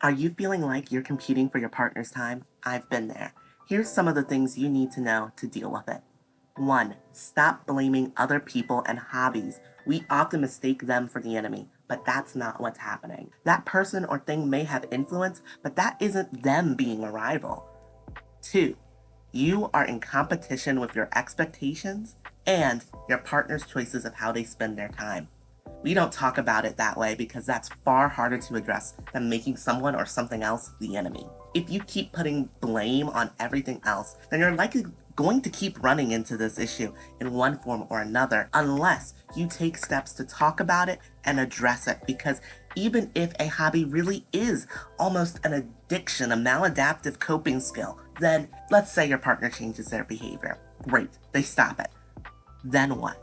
Are you feeling like you're competing for your partner's time? I've been there. Here's some of the things you need to know to deal with it. 1. Stop blaming other people and hobbies. We often mistake them for the enemy, but that's not what's happening. That person or thing may have influence, but that isn't them being a rival. 2. You are in competition with your expectations and your partner's choices of how they spend their time. We don't talk about it that way because that's far harder to address than making someone or something else the enemy. If you keep putting blame on everything else, then you're likely going to keep running into this issue in one form or another unless you take steps to talk about it and address it. Because even if a hobby really is almost an addiction, a maladaptive coping skill, then let's say your partner changes their behavior. Great, they stop it. Then what?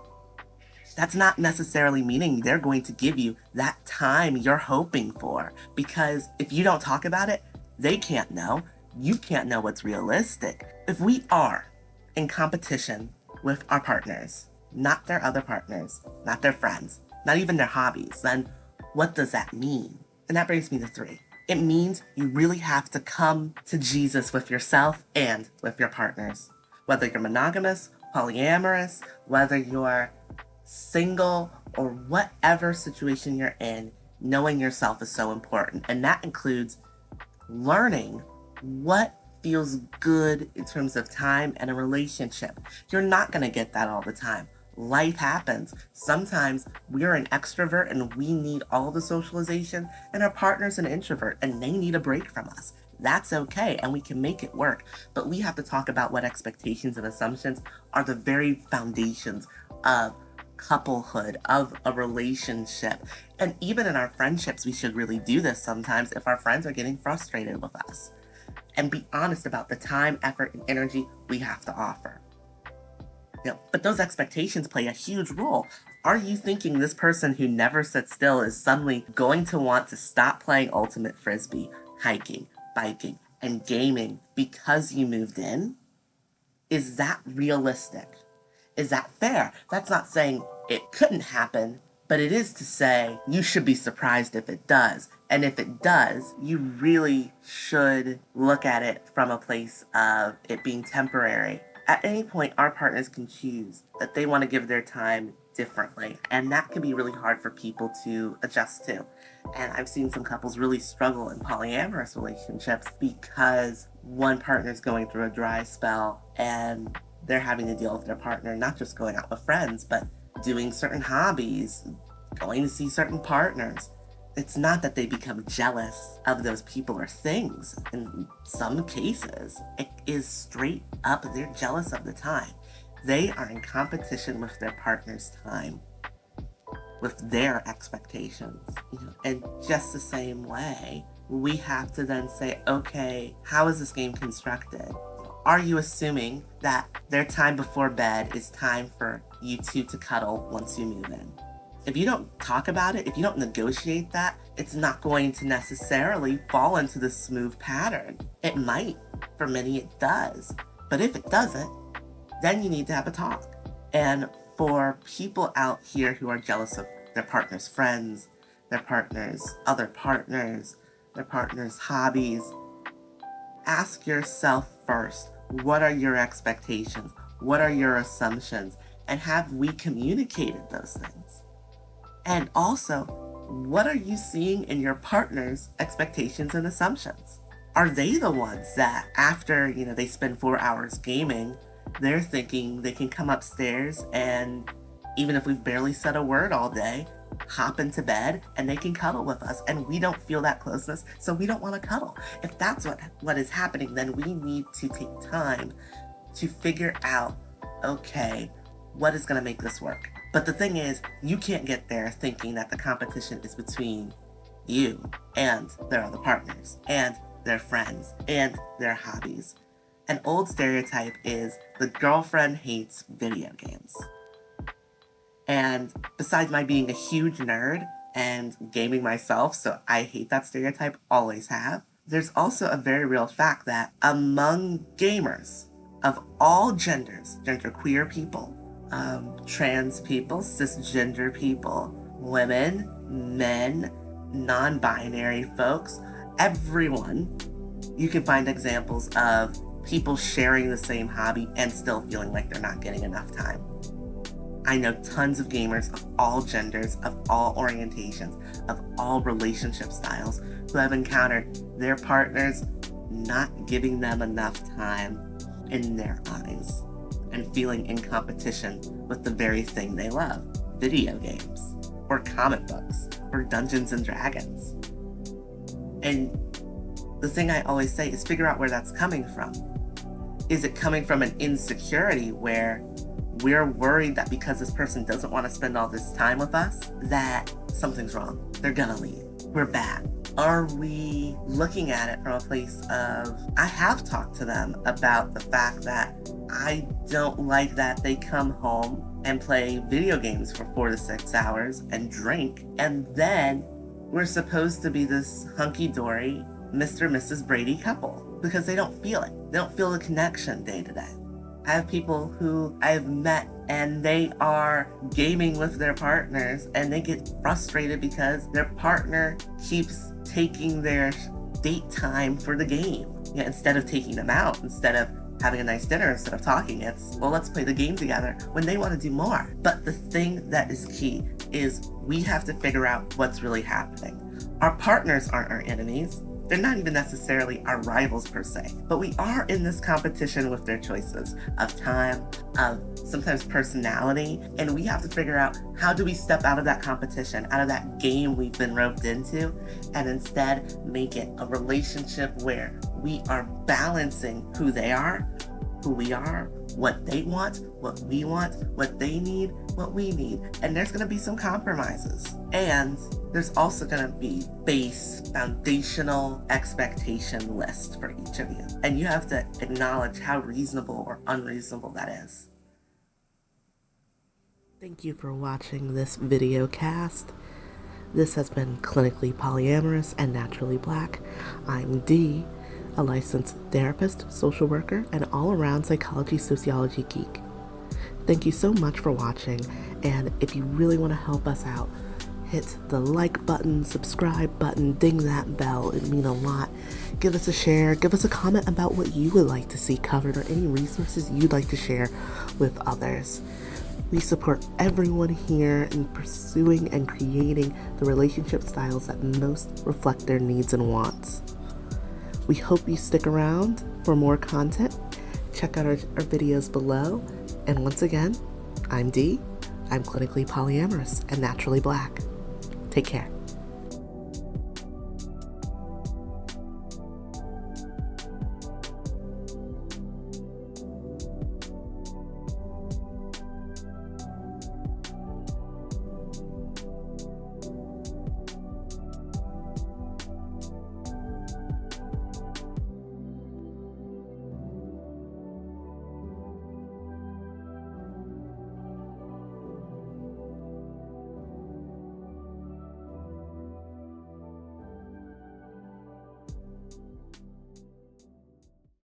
That's not necessarily meaning they're going to give you that time you're hoping for. Because if you don't talk about it, they can't know. You can't know what's realistic. If we are in competition with our partners, not their other partners, not their friends, not even their hobbies, then what does that mean? And that brings me to 3. It means you really have to come to Jesus with yourself and with your partners. Whether you're monogamous, polyamorous, whether you're single, or whatever situation you're in, knowing yourself is so important. And that includes learning what feels good in terms of time and a relationship. You're not going to get that all the time. Life happens. Sometimes we're an extrovert and we need all the socialization, and our partner's an introvert and they need a break from us. That's okay, and we can make it work. But we have to talk about what expectations and assumptions are the very foundations of couplehood, of a relationship. And even in our friendships, we should really do this sometimes if our friends are getting frustrated with us. And be honest about the time, effort, and energy we have to offer. But those expectations play a huge role. Are you thinking this person who never sits still is suddenly going to want to stop playing ultimate frisbee, hiking, biking, and gaming because you moved in? Is that realistic? Is that fair? That's not saying it couldn't happen, but it is to say you should be surprised if it does. And if it does, you really should look at it from a place of it being temporary. At any point, our partners can choose that they want to give their time differently. And that can be really hard for people to adjust to. And I've seen some couples really struggle in polyamorous relationships because one partner is going through a dry spell and they're having to deal with their partner, not just going out with friends, but doing certain hobbies, going to see certain partners. It's not that they become jealous of those people or things. In some cases, it is straight up they're jealous of the time. They are in competition with their partner's time, with their expectations. And just the same way, we have to then say, okay, how is this game constructed? Are you assuming that their time before bed is time for you two to cuddle once you move in? If you don't talk about it, if you don't negotiate that, it's not going to necessarily fall into this smooth pattern. It might. For many, it does. But if it doesn't, then you need to have a talk. And for people out here who are jealous of their partner's friends, their partner's other partners, their partner's hobbies, ask yourself first, what are your expectations? What are your assumptions? And have we communicated those things? And also, what are you seeing in your partner's expectations and assumptions? Are they the ones that after, they spend 4 hours gaming, they're thinking they can come upstairs and even if we've barely said a word all day, hop into bed and they can cuddle with us and we don't feel that closeness, so we don't want to cuddle. If that's what is happening, then we need to take time to figure out, okay, what is going to make this work? But the thing is, you can't get there thinking that the competition is between you and their other partners and their friends and their hobbies. An old stereotype is the girlfriend hates video games. And besides my being a huge nerd and gaming myself, so I hate that stereotype, always have, there's also a very real fact that among gamers of all genders, genderqueer people, trans people, cisgender people, women, men, non-binary folks, everyone, you can find examples of people sharing the same hobby and still feeling like they're not getting enough time. I know tons of gamers of all genders, of all orientations, of all relationship styles who have encountered their partners not giving them enough time in their eyes and feeling in competition with the very thing they love, video games, or comic books, or Dungeons and Dragons. And the thing I always say is figure out where that's coming from. Is it coming from an insecurity where we're worried that because this person doesn't want to spend all this time with us, that something's wrong, they're gonna leave, we're bad? Are we looking at it from a place of, I have talked to them about the fact that I don't like that they come home and play video games for 4 to 6 hours and drink, and then we're supposed to be this hunky-dory Mr. and Mrs. Brady couple, because they don't feel it. They don't feel the connection day to day. I have people who I've met and they are gaming with their partners and they get frustrated because their partner keeps taking their date time for the game. Instead of taking them out, instead of having a nice dinner, instead of talking, it's, well, let's play the game together when they want to do more. But the thing that is key is we have to figure out what's really happening. Our partners aren't our enemies. They're not even necessarily our rivals per se, but we are in this competition with their choices of time, of sometimes personality, and we have to figure out how do we step out of that competition, out of that game we've been roped into, and instead make it a relationship where we are balancing who they are, who we are, what they want, what we want, what they need, what we need. And there's gonna be some compromises. And there's also gonna be base, foundational expectation list for each of you. And you have to acknowledge how reasonable or unreasonable that is. Thank you for watching this video cast. This has been Clinically Polyamorous and Naturally Black. I'm Dee, a licensed therapist, social worker, and all-around psychology sociology geek. Thank you so much for watching, and if you really want to help us out, hit the like button, subscribe button, ding that bell. It'd mean a lot. Give us a share, give us a comment about what you would like to see covered or any resources you'd like to share with others. We support everyone here in pursuing and creating the relationship styles that most reflect their needs and wants. We hope you stick around for more content. Check out our videos below. And once again, I'm Dee. I'm clinically polyamorous and naturally black. Take care.